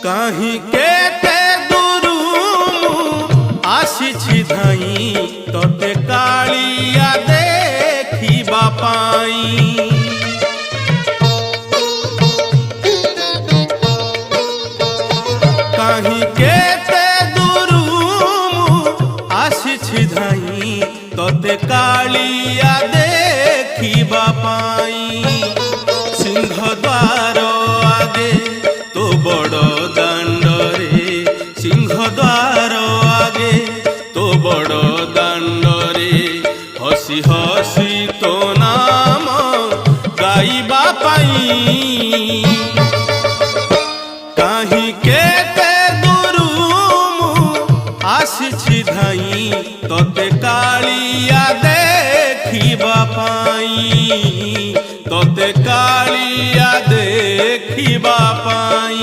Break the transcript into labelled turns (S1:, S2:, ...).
S1: কাহি কেতে দূরু আসিছি ধাই তোতে কালিয়া দেখিবা পাই। কাহি কেতে দূরু আসিছি ধাই তোতে কালিয়া দেখিবা পাই। সিংহদ্বার আগে তো বড় দাণ্ডরে, সিংহদ্বার আগে তো বড় দাণ্ডরে হসি হসি তো নাম গাইবা পাই। কাহি কেতে দূরু আসিছি ধাই তোতে কালিয়া দেখিবা পাই, তোতে কালিয়া দেখিবা পাই।